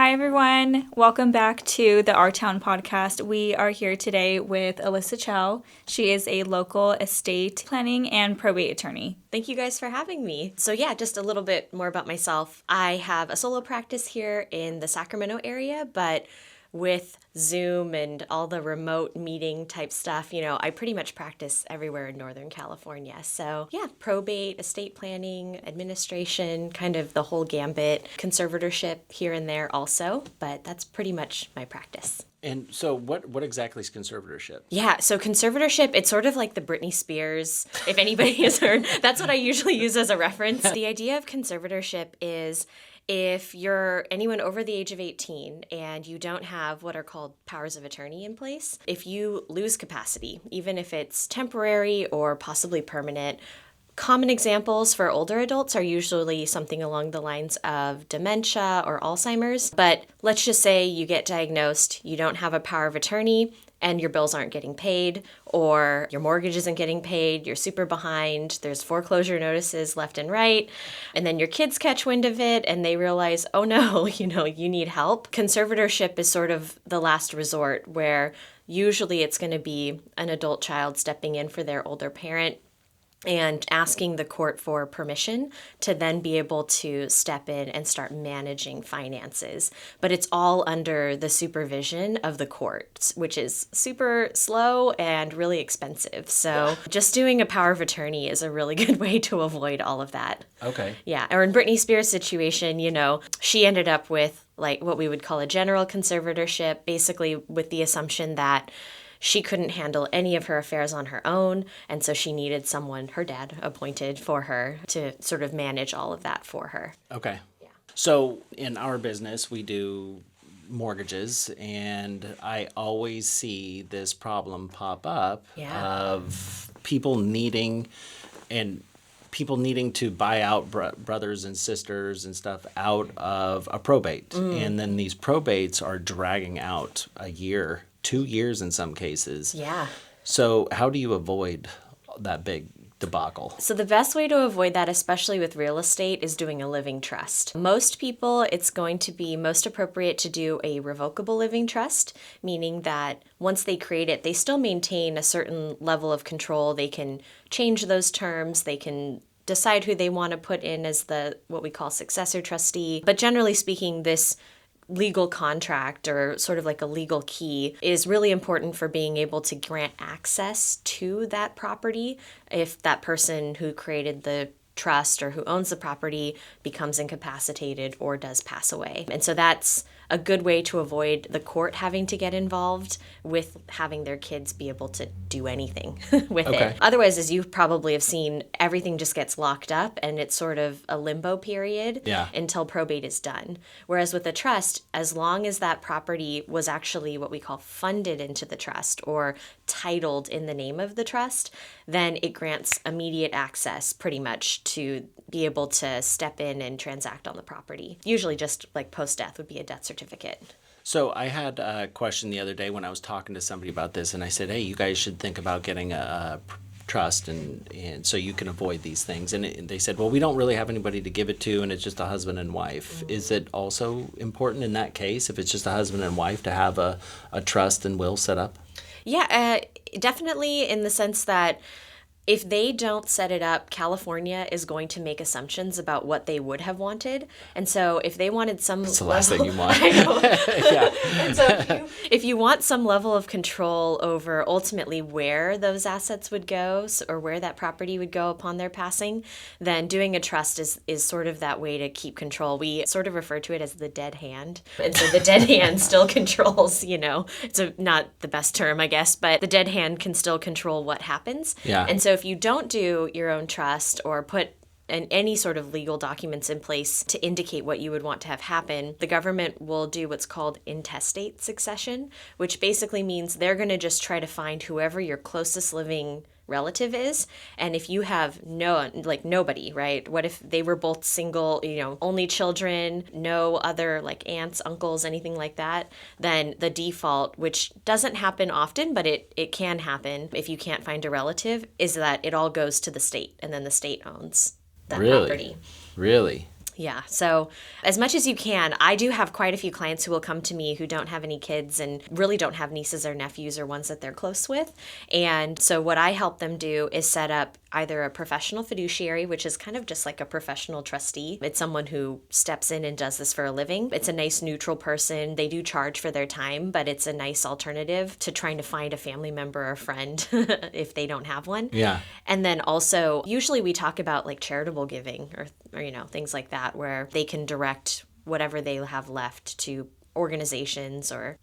Hi, everyone. Welcome back to the Our Town podcast. We are here today with Alyssa Chow. She is a local estate planning and probate attorney. Thank you guys for having me. So yeah, just a little bit more about myself. I have a solo practice here in the Sacramento area, but with Zoom and all the remote meeting type stuff, I pretty much practice everywhere in Northern California. So yeah, probate, estate planning, administration, kind of the whole gambit, conservatorship here and there also, but that's pretty much my practice. And so what exactly is conservatorship? Yeah, so conservatorship, it's sort of like the Britney Spears, if anybody has heard. That's what I usually use as a reference. The idea of conservatorship is if you're anyone over the age of 18 and you don't have what are called powers of attorney in place, if you lose capacity, even if it's temporary or possibly permanent, common examples for older adults are usually something along the lines of dementia or Alzheimer's. But let's just say you get diagnosed, you don't have a power of attorney, and your bills aren't getting paid, or your mortgage isn't getting paid, you're super behind, there's foreclosure notices left and right, and then your kids catch wind of it and they realize, oh no, you need help. Conservatorship is sort of the last resort where usually it's going to be an adult child stepping in for their older parent and asking the court for permission to then be able to step in and start managing finances. But it's all under the supervision of the court, which is super slow and really expensive. So just doing a power of attorney is a really good way to avoid all of that. Okay. Yeah. Or in Britney Spears' situation, she ended up with like what we would call a general conservatorship, basically with the assumption that she couldn't handle any of her affairs on her own, and so she needed someone, her dad, appointed for her to sort of manage all of that for her. Okay. Yeah. So in our business, we do mortgages, and I always see this problem pop up of people needing to buy out brothers and sisters and stuff out of a probate. And then these probates are dragging out a year, 2 years in some cases. Yeah. So how do you avoid that big debacle? So the best way to avoid that, especially with real estate, is doing a living trust. Most people, it's going to be most appropriate to do a revocable living trust, meaning that once they create it, they still maintain a certain level of control. They can change those terms. They can decide who they want to put in as what we call successor trustee. But generally speaking, this legal contract or sort of like a legal key is really important for being able to grant access to that property if that person who created the trust or who owns the property becomes incapacitated or does pass away. And so that's a good way to avoid the court having to get involved with having their kids be able to do anything with it. Otherwise, as you probably have seen, everything just gets locked up and it's sort of a limbo period until probate is done. Whereas with a trust, as long as that property was actually what we call funded into the trust or titled in the name of the trust, then it grants immediate access pretty much to be able to step in and transact on the property. Usually just like post-death would be a death certificate. So I had a question the other day when I was talking to somebody about this, and I said, hey, you guys should think about getting a trust and so you can avoid these things. And they said, well, we don't really have anybody to give it to, and it's just a husband and wife. Is it also important in that case, if it's just a husband and wife, to have a trust and will set up? Yeah, definitely in the sense that if they don't set it up, California is going to make assumptions about what they would have wanted. And so if they wanted some That's the last thing you want. I know. And so if you want some level of control over ultimately where those assets would go or where that property would go upon their passing, then doing a trust is sort of that way to keep control. We sort of refer to it as the dead hand. And so the dead hand still controls, it's not the best term, I guess, but the dead hand can still control what happens. Yeah. And so if you don't do your own trust or put any sort of legal documents in place to indicate what you would want to have happen, the government will do what's called intestate succession, which basically means they're going to just try to find whoever your closest living relative is. And if you have nobody, right? What if they were both single, only children, no other aunts, uncles, anything like that, then the default, which doesn't happen often, but it can happen if you can't find a relative, is that it all goes to the state and then the state owns that property. Really? Yeah. So as much as you can, I do have quite a few clients who will come to me who don't have any kids and really don't have nieces or nephews or ones that they're close with. And so what I help them do is set up either a professional fiduciary, which is kind of just like a professional trustee. It's someone who steps in and does this for a living. It's a nice neutral person. They do charge for their time, but it's a nice alternative to trying to find a family member or friend if they don't have one. Yeah. And then also, usually we talk about like charitable giving or things like that, where they can direct whatever they have left to organizations or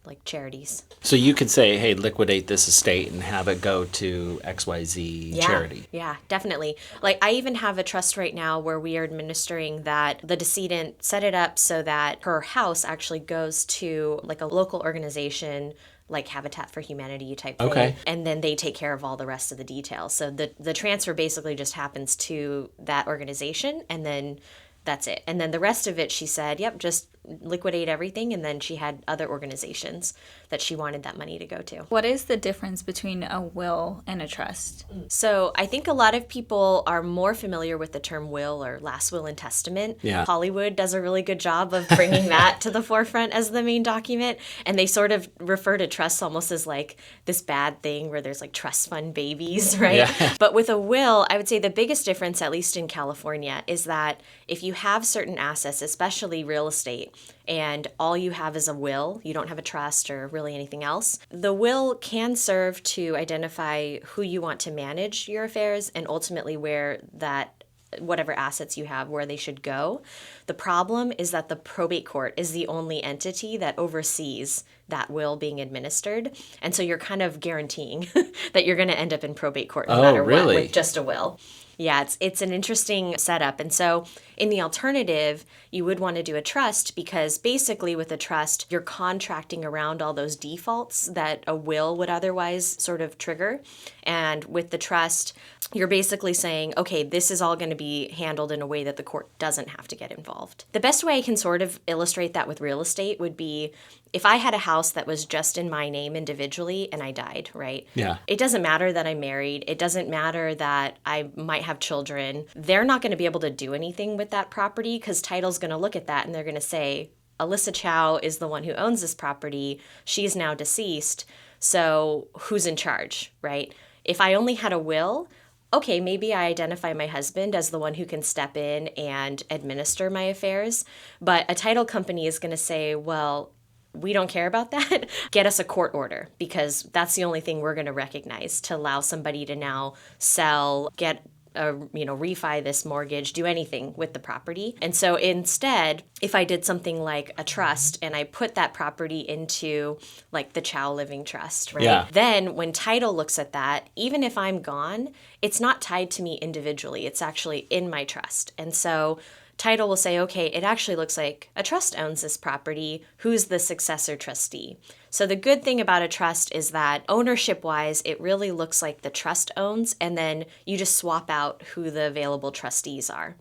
like charities. So you could say, hey, liquidate this estate and have it go to XYZ charity. Yeah, definitely. Like I even have a trust right now where we are administering that the decedent set it up so that her house actually goes to like a local organization like Habitat for Humanity type thing. Okay. And then they take care of all the rest of the details. So the transfer basically just happens to that organization and then that's it. And then the rest of it, she said, yep, just liquidate everything. And then she had other organizations that she wanted that money to go to. What is the difference between a will and a trust? So I think a lot of people are more familiar with the term will or last will and testament. Yeah. Hollywood does a really good job of bringing that to the forefront as the main document. And they sort of refer to trusts almost as like this bad thing where there's like trust fund babies, right? Yeah. But with a will, I would say the biggest difference, at least in California, is that if you have certain assets, especially real estate, and all you have is a will, you don't have a trust or really anything else, the will can serve to identify who you want to manage your affairs and ultimately where that whatever assets you have, where they should go. The problem is that the probate court is the only entity that oversees that will being administered. And so you're kind of guaranteeing that you're going to end up in probate court no matter what with just a will. Yeah, it's an interesting setup. And so in the alternative, you would want to do a trust because basically with a trust, you're contracting around all those defaults that a will would otherwise sort of trigger. And with the trust, you're basically saying, okay, this is all going to be handled in a way that the court doesn't have to get involved. The best way I can sort of illustrate that with real estate would be if I had a house that was just in my name individually and I died, right? Yeah. It doesn't matter that I'm married. It doesn't matter that I might have children. They're not going to be able to do anything with that property because title's going to look at that and they're going to say, Alyssa Chow is the one who owns this property. She's now deceased. So who's in charge, right? If I only had a will, okay, maybe I identify my husband as the one who can step in and administer my affairs. But a title company is going to say, well, we don't care about that. Get us a court order because that's the only thing we're going to recognize to allow somebody to now sell, get refi this mortgage, do anything with the property. And so instead, if I did something like a trust and I put that property into like the Chow Living Trust, right? Yeah. Then when title looks at that, even if I'm gone, it's not tied to me individually. It's actually in my trust. And so title will say, okay, it actually looks like a trust owns this property. Who's the successor trustee? So the good thing about a trust is that ownership-wise, it really looks like the trust owns, and then you just swap out who the available trustees are,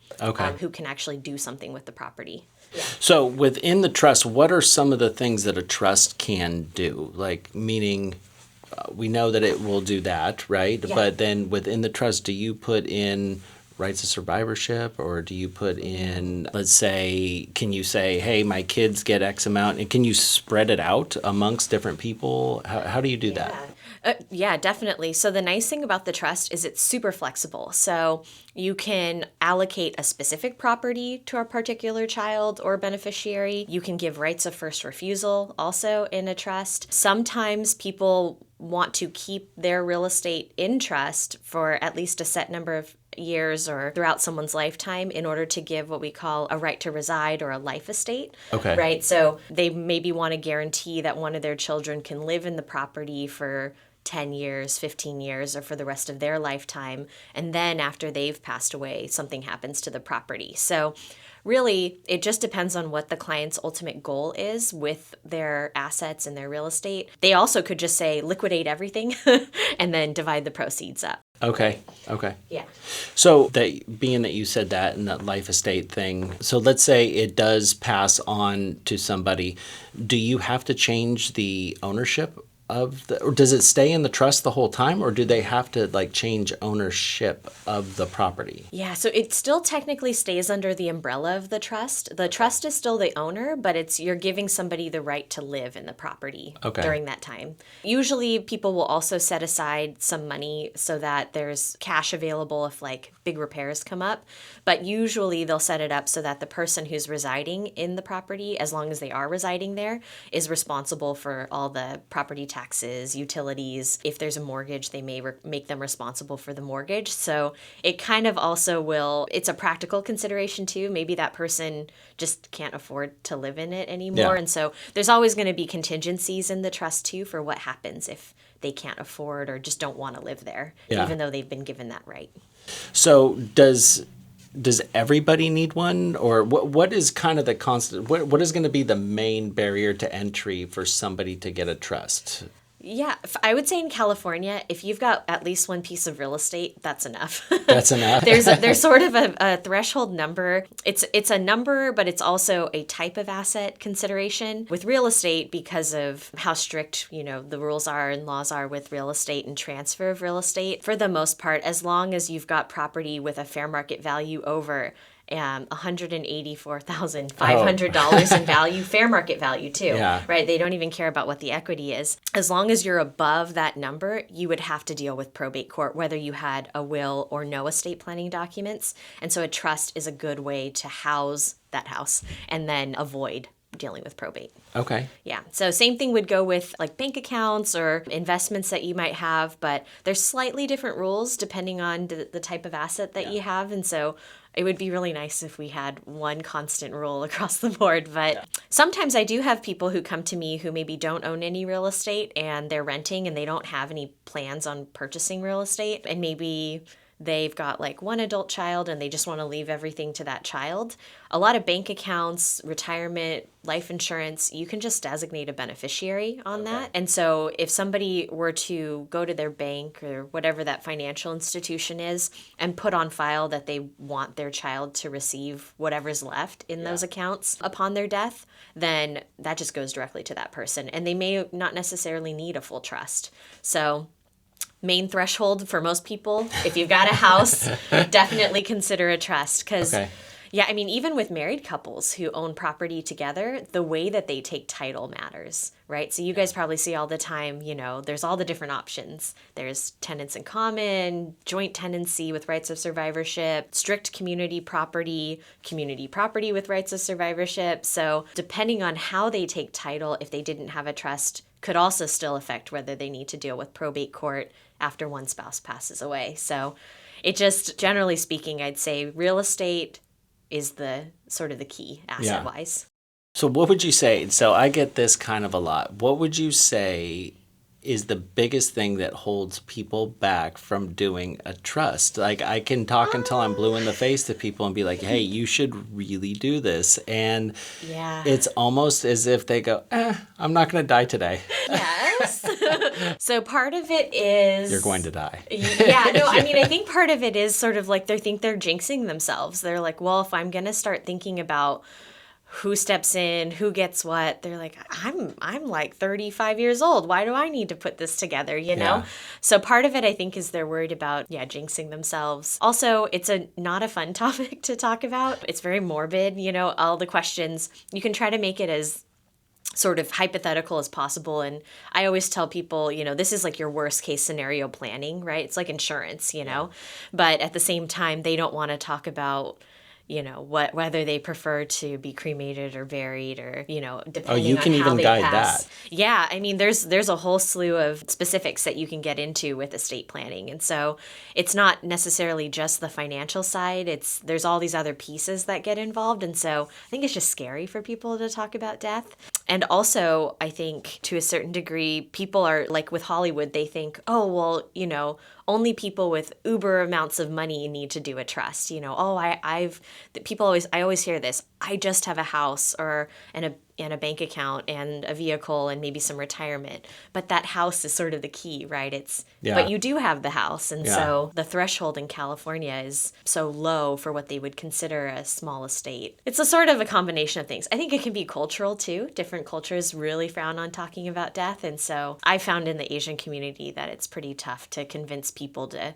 who can actually do something with the property. So within the trust, what are some of the things that a trust can do? Like, meaning we know that it will do that, right? Yeah. But then within the trust, do you put in rights of survivorship, or do you put in, let's say, can you say, hey, my kids get X amount, and can you spread it out amongst different people? How do you do that? Yeah, definitely. So the nice thing about the trust is it's super flexible. So you can allocate a specific property to a particular child or beneficiary. You can give rights of first refusal also in a trust. Sometimes people want to keep their real estate in trust for at least a set number of years or throughout someone's lifetime in order to give what we call a right to reside or a life estate. Okay. Right? So they maybe want to guarantee that one of their children can live in the property for 10 years, 15 years, or for the rest of their lifetime. And then after they've passed away, something happens to the property. So really, it just depends on what the client's ultimate goal is with their assets and their real estate. They also could just say, liquidate everything and then divide the proceeds up. Okay. Yeah. So that being that you said that and that life estate thing, so let's say it does pass on to somebody, do you have to change the ownership or does it stay in the trust the whole time, or do they have to like change ownership of the property? Yeah, so it still technically stays under the umbrella of the trust. The trust is still the owner, but you're giving somebody the right to live in the property during that time. Usually people will also set aside some money so that there's cash available if like big repairs come up, but usually they'll set it up so that the person who's residing in the property, as long as they are residing there, is responsible for all the property taxes, utilities. If there's a mortgage, they may make them responsible for the mortgage. So it kind of also it's a practical consideration too. Maybe that person just can't afford to live in it anymore. Yeah. And so there's always going to be contingencies in the trust too for what happens if they can't afford or just don't want to live there, even though they've been given that right. So does everybody need one, or what is kind of the constant, what is going to be the main barrier to entry for somebody to get a trust? Yeah, I would say in California, if you've got at least one piece of real estate, that's enough. That's enough. There's sort of a threshold number. It's a number, but it's also a type of asset consideration. With real estate, because of how strict, the rules are and laws are with real estate and transfer of real estate, for the most part, as long as you've got property with a fair market value over $184,500 in value, fair market value too, right? They don't even care about what the equity is. As long as you're above that number, you would have to deal with probate court, whether you had a will or no estate planning documents. And so a trust is a good way to house that house and then avoid dealing with probate. Okay. Yeah. So same thing would go with like bank accounts or investments that you might have, but there's slightly different rules depending on the type of asset that you have. And so it would be really nice if we had one constant rule across the board. But sometimes I do have people who come to me who maybe don't own any real estate and they're renting and they don't have any plans on purchasing real estate. And maybe they've got like one adult child and they just want to leave everything to that child. A lot of bank accounts, retirement, life insurance, you can just designate a beneficiary on that. And so if somebody were to go to their bank or whatever that financial institution is and put on file that they want their child to receive whatever's left in those accounts upon their death, then that just goes directly to that person. And they may not necessarily need a full trust. So main threshold for most people, if you've got a house, definitely consider a trust. Because, even with married couples who own property together, the way that they take title matters, right? So you guys probably see all the time, there's all the different options. There's tenants in common, joint tenancy with rights of survivorship, strict community property with rights of survivorship. So depending on how they take title, if they didn't have a trust, could also still affect whether they need to deal with probate court after one spouse passes away. So it just, generally speaking, I'd say real estate is the sort of the key asset-wise. So what would you say, so I get this kind of a lot, what would you say is the biggest thing that holds people back from doing a trust? Like, I can talk until I'm blue in the face to people and be like, hey, you should really do this. And it's almost as if they go, I'm not going to die today. Yes. So part of it is... You're going to die. I think part of it is sort of like they think they're jinxing themselves. They're like, well, if I'm going to start thinking about who steps in, who gets what, they're like, I'm like 35 years old. Why do I need to put this together, know? So part of it, I think, is they're worried about, jinxing themselves. Also, it's not a fun topic to talk about. It's very morbid, all the questions. You can try to make it as sort of hypothetical as possible. And I always tell people, this is like your worst case scenario planning, right? It's like insurance, But at the same time, they don't want to talk about whether they prefer to be cremated or buried or, depending on how they pass. Yeah, there's a whole slew of specifics that you can get into with estate planning. And so it's not necessarily just the financial side. There's all these other pieces that get involved. And so I think it's just scary for people to talk about death. And also, I think to a certain degree, people are like with Hollywood, they think, oh, well, only people with uber amounts of money need to do a trust. You know, oh, I always hear this. I just have a house and a bank account and a vehicle and maybe some retirement. But that house is sort of the key, right? But you do have the house. And so the threshold in California is so low for what they would consider a small estate. It's a sort of a combination of things. I think it can be cultural too. Different cultures really frown on talking about death. And so I found in the Asian community that it's pretty tough to convince people to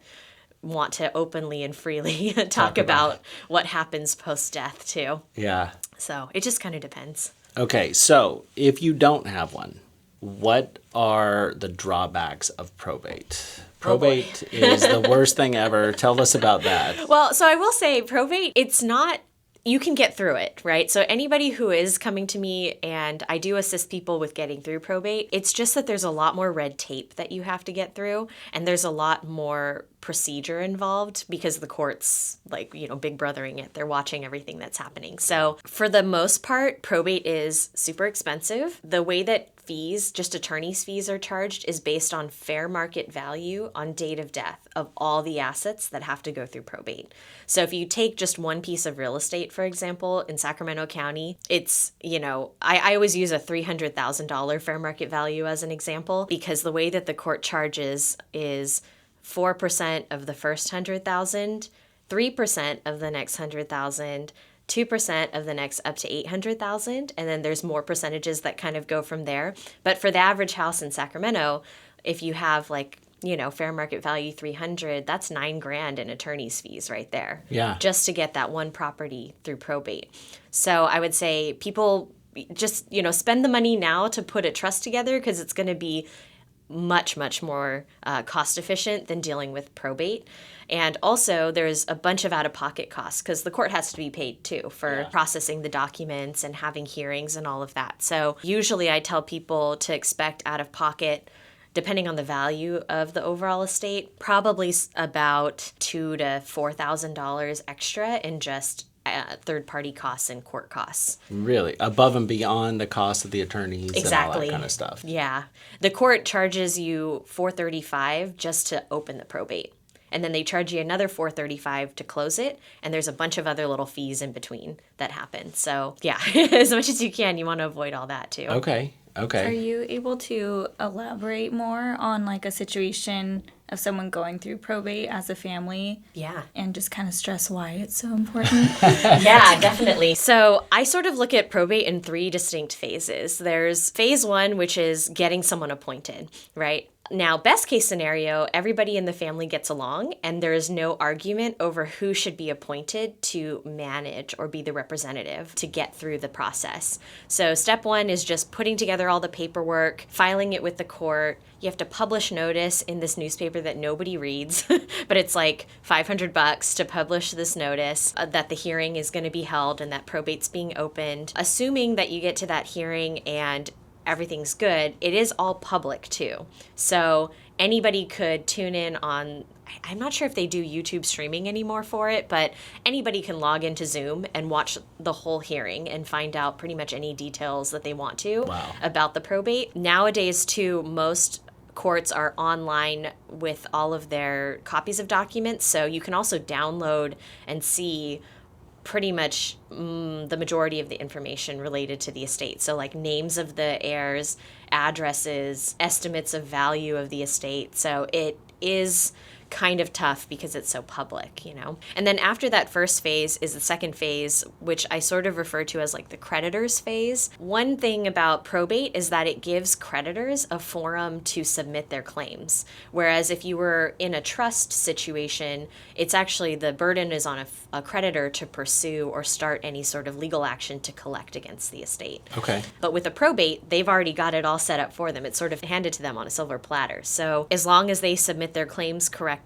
want to openly and freely talk about what happens post-death too. Yeah. So it just kind of depends. Okay, so if you don't have one, what are the drawbacks of probate? Probate is the worst thing ever. Tell us about that. Well, so I will say probate, it's not, you can get through it, right? So anybody who is coming to me, and I do assist people with getting through probate, it's just that there's a lot more red tape that you have to get through, and there's a lot more procedure involved because the court's like, you know, big brothering it. They're watching everything that's happening. So for the most part, probate is super expensive. The way that fees, just attorney's fees are charged is based on fair market value on date of death of all the assets that have to go through probate. So if you take just one piece of real estate, for example, in Sacramento County, it's, you know, I always use a $300,000 fair market value as an example because the way that the court charges is 4% of the first 100,000, 3% of the next 100,000, 2% of the next up to 800,000, and then there's more percentages that kind of go from there. But for the average house in Sacramento, if you have like, you know, fair market value 300, that's $9,000 in attorney's fees right there. Yeah. Just to get that one property through probate. So I would say people just, you know, spend the money now to put a trust together because it's going to be much, much more cost efficient than dealing with probate. And also there's a bunch of out-of-pocket costs because the court has to be paid too for processing the documents and having hearings and all of that. So usually I tell people to expect out-of-pocket, depending on the value of the overall estate, probably about $2,000 to $4,000 extra in just third-party costs and court costs. Really? Above and beyond the cost of the attorneys and all that kind of stuff? Yeah. The court charges you $435 just to open the probate. And then they charge you another $435 to close it. And there's a bunch of other little fees in between that happen. So, yeah, as much as you can, you want to avoid all that too. Okay. Are you able to elaborate more on like a situation of someone going through probate as a family? Yeah. And just kind of stress why it's so important? Yeah, definitely. So I sort of look at probate in 3 distinct phases. There's phase 1, which is getting someone appointed, right? Now, best case scenario, everybody in the family gets along and there is no argument over who should be appointed to manage or be the representative to get through the process. So step 1 is just putting together all the paperwork, filing it with the court. You have to publish notice in this newspaper that nobody reads, but it's like $500 to publish this notice that the hearing is going to be held and that probate's being opened. Assuming that you get to that hearing and everything's good, it is all public too. So anybody could tune in on, I'm not sure if they do YouTube streaming anymore for it, but anybody can log into Zoom and watch the whole hearing and find out pretty much any details that they want to about the probate. Nowadays too, most courts are online with all of their copies of documents, so you can also download and see pretty much the majority of the information related to the estate. So like names of the heirs, addresses, estimates of value of the estate. So it is kind of tough because it's so public, you know? And then after that first phase is the second phase, which I sort of refer to as like the creditors phase. One thing about probate is that it gives creditors a forum to submit their claims. Whereas if you were in a trust situation, it's actually the burden is on a creditor to pursue or start any sort of legal action to collect against the estate. Okay. But with a probate, they've already got it all set up for them. It's sort of handed to them on a silver platter. So as long as they submit their claims correctly,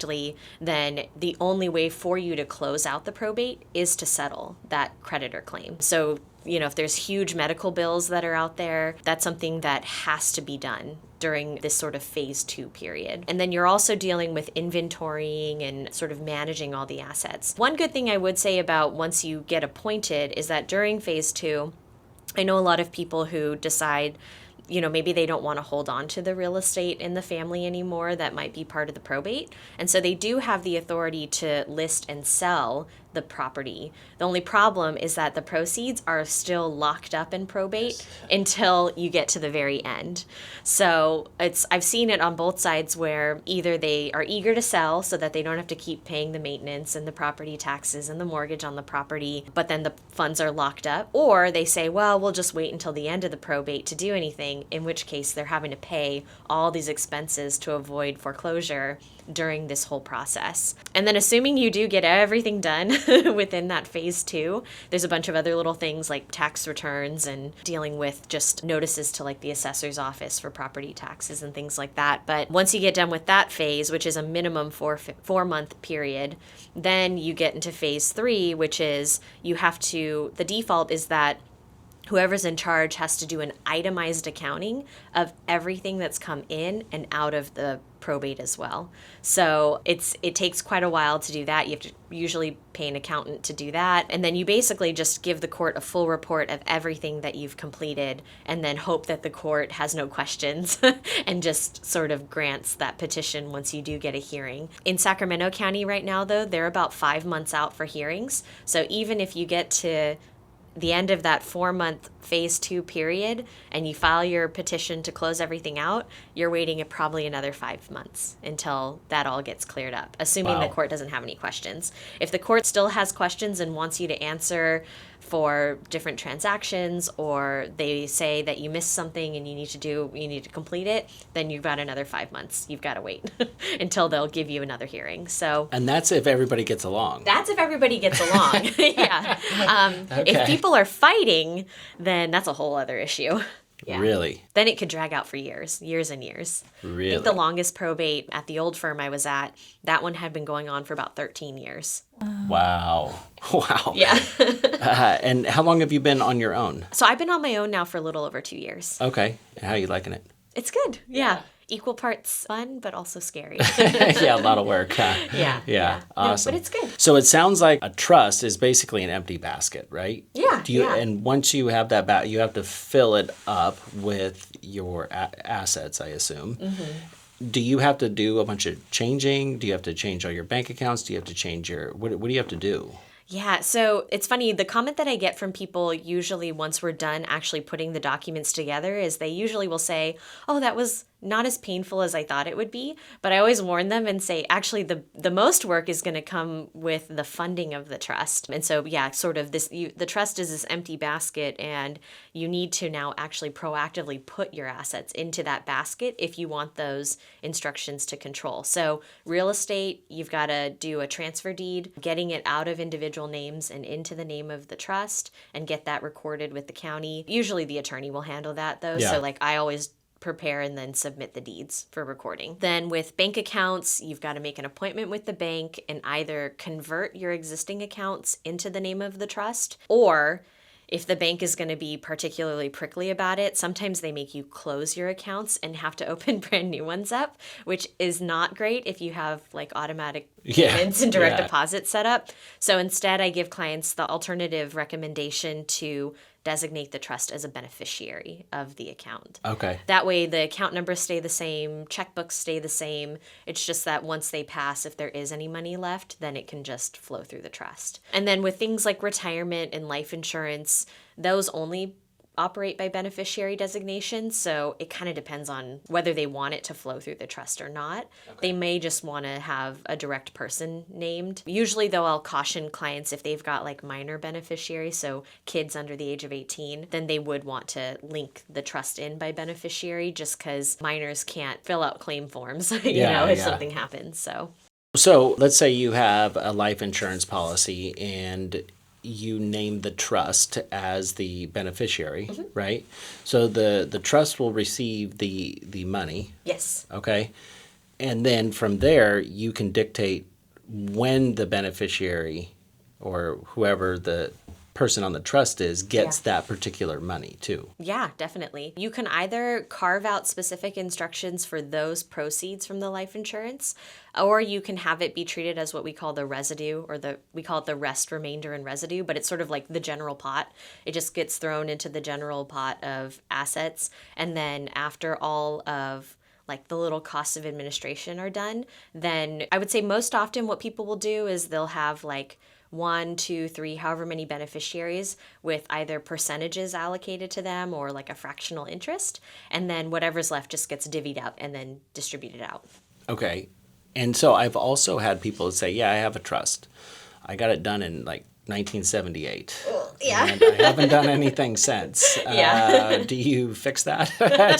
then the only way for you to close out the probate is to settle that creditor claim. So, you know, if there's huge medical bills that are out there, that's something that has to be done during this sort of phase 2 period. And then you're also dealing with inventorying and sort of managing all the assets. One good thing I would say about once you get appointed is that during phase 2, I know a lot of people who decide, maybe they don't want to hold on to the real estate in the family anymore that might be part of the probate. And so they do have the authority to list and sell the property. The only problem is that the proceeds are still locked up in probate until you get to the very end. So I've seen it on both sides where either they are eager to sell so that they don't have to keep paying the maintenance and the property taxes and the mortgage on the property, but then the funds are locked up, or they say, well, we'll just wait until the end of the probate to do anything, in which case they're having to pay all these expenses to avoid foreclosure during this whole process. And then assuming you do get everything done within that phase 2, there's a bunch of other little things like tax returns and dealing with just notices to like the assessor's office for property taxes and things like that. But once you get done with that phase, which is a minimum 4-month period, then you get into phase 3, which is the default is that whoever's in charge has to do an itemized accounting of everything that's come in and out of the probate as well. So it takes quite a while to do that. You have to usually pay an accountant to do that. And then you basically just give the court a full report of everything that you've completed and then hope that the court has no questions and just sort of grants that petition once you do get a hearing. In Sacramento County right now, though, they're about 5 months out for hearings. So even if you get to the end of that 4-month phase 2 period and you file your petition to close everything out, you're waiting probably another 5 months until that all gets cleared up, assuming the court doesn't have any questions. If the court still has questions and wants you to answer for different transactions, or they say that you missed something and you need to complete it, then you've got another 5 months. You've got to wait until they'll give you another hearing. So, and that's if everybody gets along. That's if everybody gets along. Yeah. Okay. If people are fighting, then that's a whole other issue. Yeah. Really? Then it could drag out for years and years. Really? I think the longest probate at the old firm I was at, that one had been going on for about 13 years. Wow. Wow. Yeah. And how long have you been on your own? So I've been on my own now for a little over 2 years. Okay. How are you liking it? It's good. Yeah. Equal parts fun, but also scary. Yeah, a lot of work. Huh? Yeah. Awesome. No, but it's good. So it sounds like a trust is basically an empty basket, right? Yeah. And once you have that you have to fill it up with your assets, I assume. Mm-hmm. Do you have to do a bunch of changing? Do you have to change all your bank accounts? Do you have to change what do you have to do? Yeah, so it's funny, the comment that I get from people usually once we're done actually putting the documents together is they usually will say, oh, that was not as painful as I thought it would be. But I always warn them and say, actually, the most work is going to come with the funding of the trust. And so, yeah, sort of the trust is this empty basket, and you need to now actually proactively put your assets into that basket if you want those instructions to control. So real estate, you've got to do a transfer deed, getting it out of individual names and into the name of the trust, and get that recorded with the county. Usually the attorney will handle that, though. Yeah. So I always prepare and then submit the deeds for recording. Then with bank accounts, you've got to make an appointment with the bank and either convert your existing accounts into the name of the trust, or if the bank is going to be particularly prickly about it, sometimes they make you close your accounts and have to open brand new ones up, which is not great if you have automatic payments and direct deposit set up. So instead, I give clients the alternative recommendation to designate the trust as a beneficiary of the account. Okay. That way the account numbers stay the same, checkbooks stay the same. It's just that once they pass, if there is any money left, then it can just flow through the trust. And then with things like retirement and life insurance, those only operate by beneficiary designation, so it kind of depends on whether they want it to flow through the trust or not. Okay. They may just want to have a direct person named. Usually, though, I'll caution clients if they've got minor beneficiaries, so kids under the age of 18, then they would want to link the trust in by beneficiary, just because minors can't fill out claim forms, if something happens. So let's say you have a life insurance policy and you name the trust as the beneficiary, mm-hmm. right? So the trust will receive the money. Yes. Okay. And then from there, you can dictate when the beneficiary or whoever the person on the trust is gets that particular money too. Yeah, definitely. You can either carve out specific instructions for those proceeds from the life insurance, or you can have it be treated as what we call the residue, or we call it the rest, remainder, and residue, but it's sort of like the general pot. It just gets thrown into the general pot of assets, and then after all of like the little costs of administration are done, then I would say most often what people will do is they'll have like 1, 2, 3, however many beneficiaries with either percentages allocated to them or like a fractional interest. And then whatever's left just gets divvied up and then distributed out. Okay. And so I've also had people say, yeah, I have a trust. I got it done in like 1978. Yeah. And I haven't done anything since. Yeah. Do you fix that?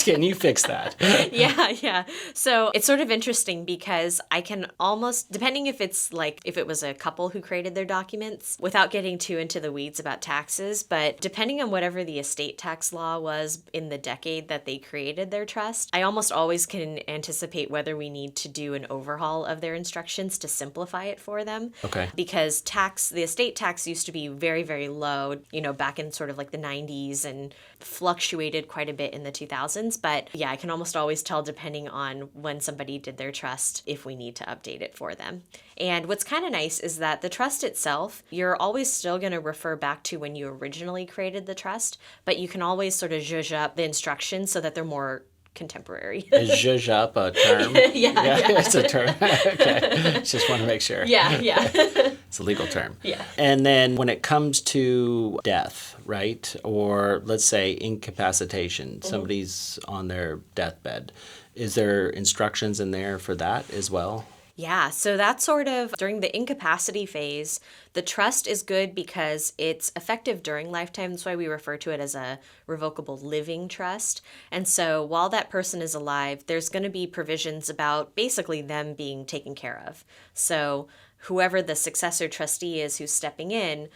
Can you fix that? Yeah. So it's sort of interesting because I can almost, depending if it's like, if it was a couple who created their documents, without getting too into the weeds about taxes, but depending on whatever the estate tax law was in the decade that they created their trust, I almost always can anticipate whether we need to do an overhaul of their instructions to simplify it for them. Okay. Because the estate tax used to be very, very low, back in sort of like the 90s and fluctuated quite a bit in the 2000s. But yeah, I can almost always tell depending on when somebody did their trust if we need to update it for them. And what's kind of nice is that the trust itself, you're always still going to refer back to when you originally created the trust, but you can always sort of zhuzh up the instructions so that they're more contemporary. Is zhuzh up a term? Yeah. It's a term. Okay. Just want to make sure. Yeah. It's a legal term. Yeah. And then when it comes to death, right? Or let's say incapacitation, somebody's on their deathbed. Is there instructions in there for that as well? Yeah, so that's sort of during the incapacity phase, the trust is good because it's effective during lifetime. That's why we refer to it as a revocable living trust. And so while that person is alive, there's going to be provisions about basically them being taken care of. So whoever the successor trustee is who's stepping in,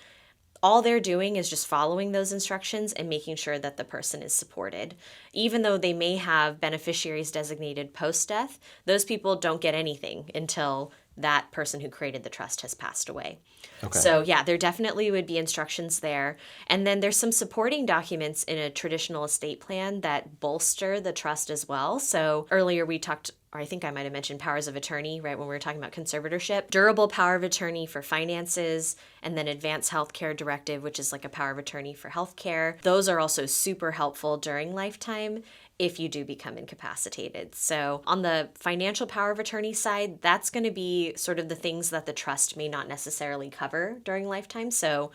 all they're doing is just following those instructions and making sure that the person is supported. Even though they may have beneficiaries designated post-death, those people don't get anything until that person who created the trust has passed away. Okay. So yeah, there definitely would be instructions there. And then there's some supporting documents in a traditional estate plan that bolster the trust as well. So earlier we talked, or I think I might have mentioned powers of attorney, right, when we were talking about conservatorship. Durable power of attorney for finances, and then advanced healthcare directive, which is like a power of attorney for healthcare. Those are also super helpful during lifetime if you do become incapacitated. So on the financial power of attorney side, that's going to be sort of the things that the trust may not necessarily cover during lifetime. So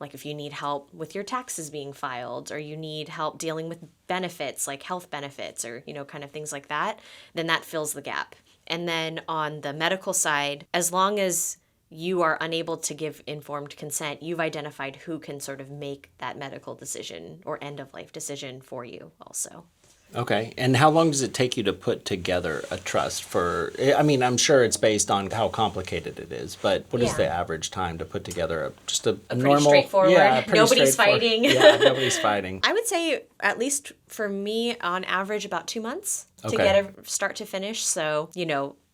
like if you need help with your taxes being filed, or you need help dealing with benefits like health benefits, or, kind of things like that, then that fills the gap. And then on the medical side, as long as you are unable to give informed consent, you've identified who can sort of make that medical decision or end of life decision for you also. Okay. And how long does it take you to put together a trust for, I mean, I'm sure it's based on how complicated it is, but what is the average time to put together a normal, straightforward, nobody's fighting. Yeah, nobody's fighting. I would say, at least for me, on average, about 2 months to Okay. get a start to finish. So,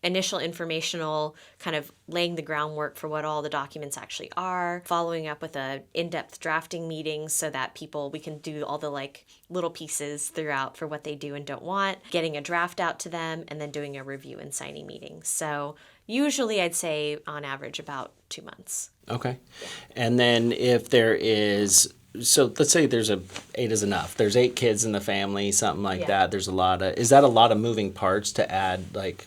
initial informational, kind of laying the groundwork for what all the documents actually are, following up with a in-depth drafting meeting so that we can do all the like little pieces throughout for what they do and don't want, getting a draft out to them, and then doing a review and signing meeting. So usually I'd say on average about 2 months. Okay. And then if there is, so let's say there's 8 is enough. There's 8 kids in the family, something like that. There's is that a lot of moving parts to add, like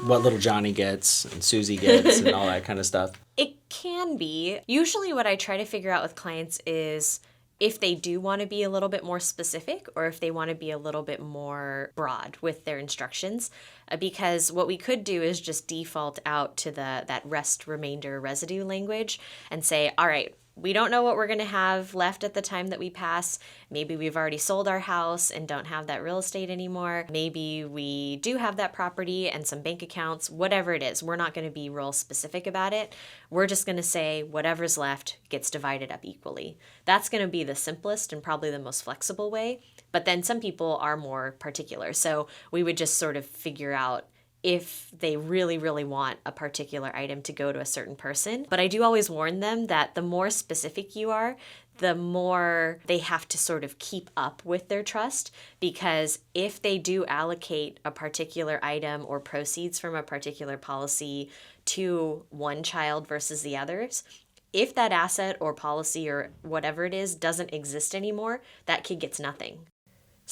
what little Johnny gets and Susie gets and all that kind of stuff? It can be. Usually what I try to figure out with clients is if they do want to be a little bit more specific, or if they want to be a little bit more broad with their instructions, because what we could do is just default out to that rest, remainder, residue language and say, all right, we don't know what we're going to have left at the time that we pass. Maybe we've already sold our house and don't have that real estate anymore. Maybe we do have that property and some bank accounts, whatever it is. We're not going to be real specific about it. We're just going to say whatever's left gets divided up equally. That's going to be the simplest and probably the most flexible way. But then some people are more particular. So we would just sort of figure out if they really, really want a particular item to go to a certain person. But I do always warn them that the more specific you are, the more they have to sort of keep up with their trust, because if they do allocate a particular item or proceeds from a particular policy to one child versus the others, if that asset or policy or whatever it is doesn't exist anymore, that kid gets nothing.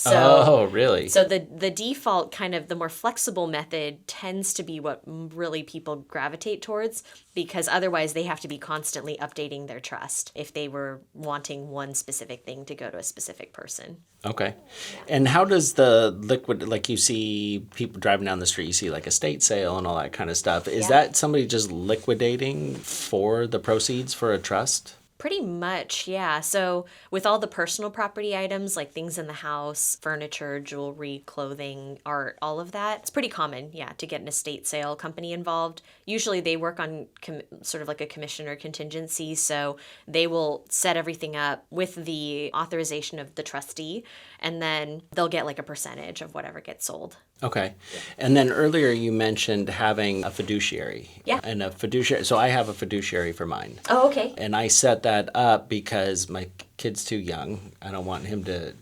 Oh, really? So the default kind of the more flexible method tends to be what really people gravitate towards, because otherwise they have to be constantly updating their trust if they were wanting one specific thing to go to a specific person. Okay. And how does the liquid, like you see people driving down the street, you see like estate sale and all that kind of stuff. Is that somebody just liquidating for the proceeds for a trust? Pretty much, yeah. So with all the personal property items, like things in the house, furniture, jewelry, clothing, art, all of that, it's pretty common, yeah, to get an estate sale company involved. Usually they work on sort of like a commission or contingency, so they will set everything up with the authorization of the trustee, and then they'll get like a percentage of whatever gets sold. Okay. And then earlier you mentioned having a fiduciary. Yeah. And a fiduciary, so I have a fiduciary for mine. Oh, okay. And I set that up because my kid's too young. I don't want him to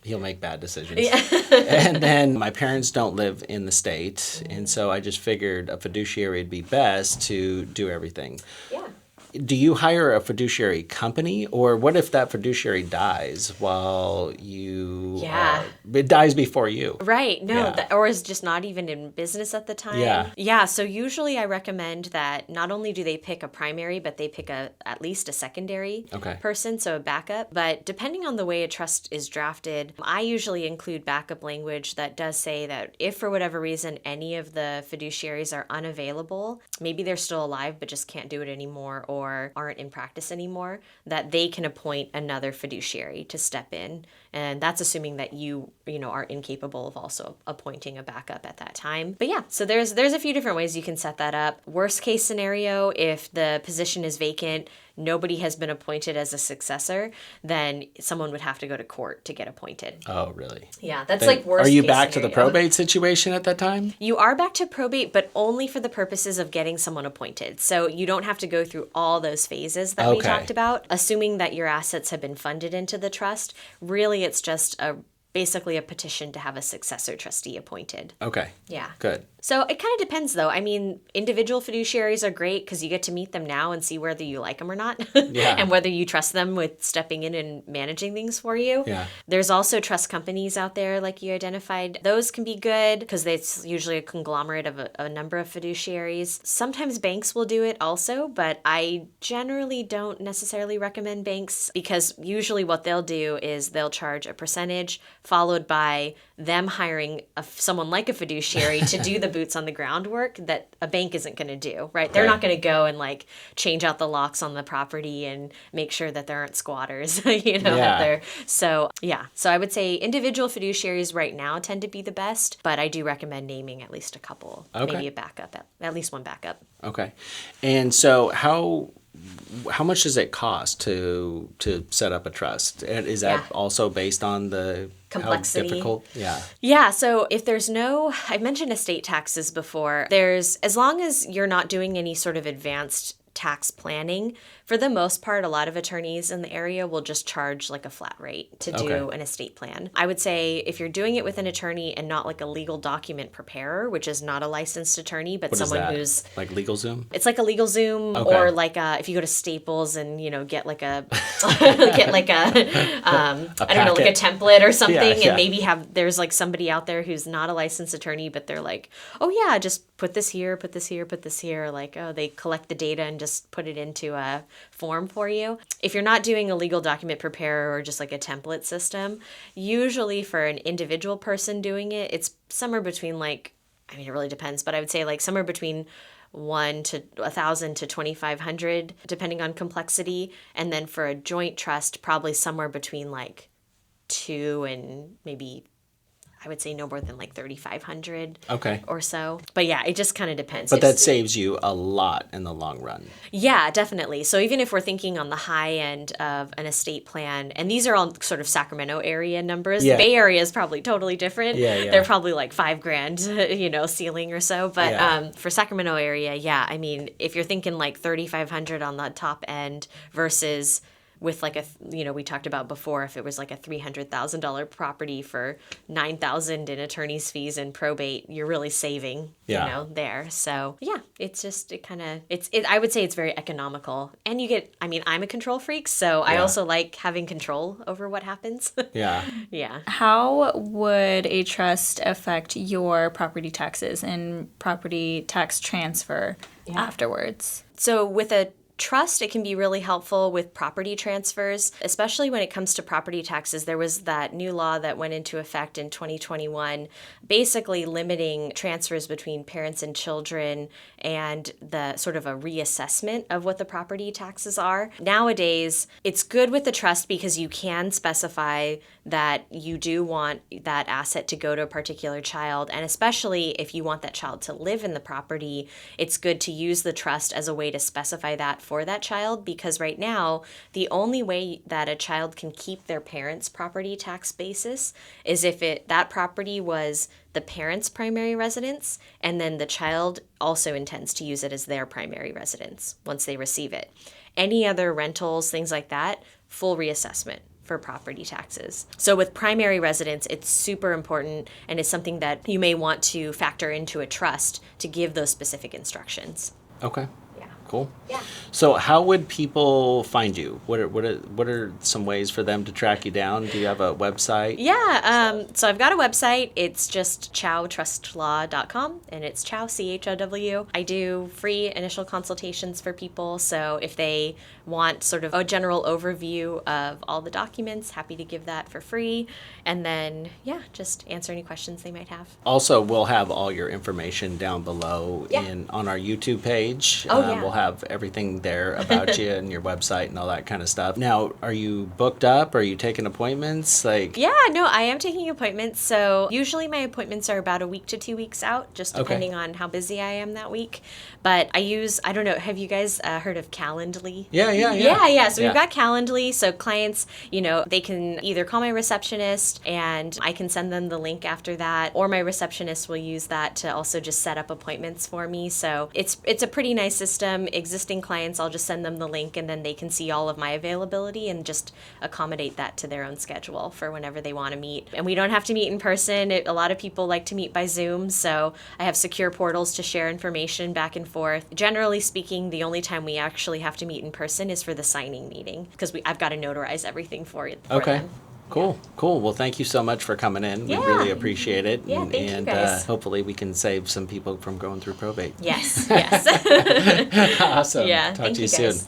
he'll make bad decisions. Yeah. And then my parents don't live in the state. And so I just figured a fiduciary would be best to do everything. Yeah. Do you hire a fiduciary company, or what if that fiduciary dies while you... Yeah. It dies before you? Right. No, Yeah. or is just not even in business at the time. Yeah. Yeah. So usually I recommend that not only do they pick a primary, but they pick at least a secondary person, so a backup. But depending on the way a trust is drafted, I usually include backup language that does say that if for whatever reason any of the fiduciaries are unavailable, maybe they're still alive but just can't do it anymore, or aren't in practice anymore, that they can appoint another fiduciary to step in. And that's assuming that you are incapable of also appointing a backup at that time. But yeah, so there's a few different ways you can set that up. Worst case scenario, if the position is vacant, nobody has been appointed as a successor, then someone would have to go to court to get appointed. Oh, really? Yeah, that's Then like worst Are you case back scenario. to the probate situation at that time? You are back to probate, but only for the purposes of getting someone appointed. So you don't have to go through all those phases that we talked about. Assuming that your assets have been funded into the trust, really it's just basically a petition to have a successor trustee appointed. Okay. Yeah. Good. So it kind of depends, though. I mean, individual fiduciaries are great because you get to meet them now and see whether you like them or not. Yeah. And whether you trust them with stepping in and managing things for you. Yeah. There's also trust companies out there, like you identified. Those can be good because it's usually a conglomerate of a number of fiduciaries. Sometimes banks will do it also, but I generally don't necessarily recommend banks because usually what they'll do is they'll charge a percentage followed by them hiring someone like a fiduciary to do the boots on the ground work that a bank isn't going to do, right? They're not going to go and like change out the locks on the property and make sure that there aren't squatters, out there. So I would say individual fiduciaries right now tend to be the best, but I do recommend naming at least a couple, maybe a backup, at least one backup. Okay. And so how much does it cost to set up a trust? And is that also based on the complexity? How difficult? Yeah. So if there's I mentioned estate taxes before. As long as you're not doing any sort of advanced tax planning, for the most part, a lot of attorneys in the area will just charge like a flat rate to do an estate plan. I would say if you're doing it with an attorney and not like a legal document preparer, which is not a licensed attorney, but someone who's like LegalZoom? It's like a LegalZoom, or like if you go to Staples and get like a like a template or something, and maybe there's like somebody out there who's not a licensed attorney, but they're like, oh yeah, just put this here, put this here, put this here. Like, oh, they collect the data and just put it into a form for you. If you're not doing a legal document preparer or just like a template system, usually for an individual person doing it, it's somewhere between it really depends, but I would say like somewhere between $1,000 to $1,000 to $2,500, depending on complexity. And then for a joint trust, probably somewhere between like $2,000 and maybe, I would say no more than like $3,500 or so. But yeah, it just kind of depends. But that saves you a lot in the long run. Yeah, definitely. So even if we're thinking on the high end of an estate plan, and these are all sort of Sacramento area numbers, the Bay Area is probably totally different. They're probably like $5,000, ceiling or so. But for Sacramento area, I mean, if you're thinking like $3,500 on the top end versus with like we talked about before, if it was like a $300,000 property for $9,000 in attorney's fees and probate, you're really saving, there. So yeah, it's just, I would say it's very economical. And I'm a control freak, so I also like having control over what happens. Yeah. Yeah. How would a trust affect your property taxes and property tax transfer afterwards? So with a trust, it can be really helpful with property transfers, especially when it comes to property taxes. There was that new law that went into effect in 2021, basically limiting transfers between parents and children and the sort of a reassessment of what the property taxes are. Nowadays, it's good with the trust because you can specify that you do want that asset to go to a particular child. And especially if you want that child to live in the property, it's good to use the trust as a way to specify that for that child, because right now, the only way that a child can keep their parents' property tax basis is if that property was the parent's primary residence, and then the child also intends to use it as their primary residence once they receive it. Any other rentals, things like that, full reassessment for property taxes. So with primary residence, it's super important, and it's something that you may want to factor into a trust to give those specific instructions. Okay. Yeah. Cool. Yeah. So how would people find you? What are some ways for them to track you down? Do you have a website? Yeah. So I've got a website. It's just chowtrustlaw.com, and it's Chow, CHOW. I do free initial consultations for people. So if they want sort of a general overview of all the documents, happy to give that for free. And then, just answer any questions they might have. Also, we'll have all your information down below on our YouTube page. We'll have everything there about you and your website and all that kind of stuff. Now, are you booked up? Are you taking appointments? Yeah, no, I am taking appointments. So usually my appointments are about a week to 2 weeks out, just depending on how busy I am that week. But I don't know, have you guys heard of Calendly? Yeah. So we've got Calendly. So clients, they can either call my receptionist and I can send them the link after that, or my receptionist will use that to also just set up appointments for me. So it's a pretty nice system. Existing clients, I'll just send them the link and then they can see all of my availability and just accommodate that to their own schedule for whenever they want to meet. And we don't have to meet in person. A lot of people like to meet by Zoom, so I have secure portals to share information back and forth. Generally speaking, the only time we actually have to meet in person is for the signing meeting, because I've got to notarize everything for them. Cool. Well, thank you so much for coming in. We really appreciate it. Yeah, thank you guys. Hopefully we can save some people from going through probate. Yes. Awesome. Yeah, Talk to you guys. soon.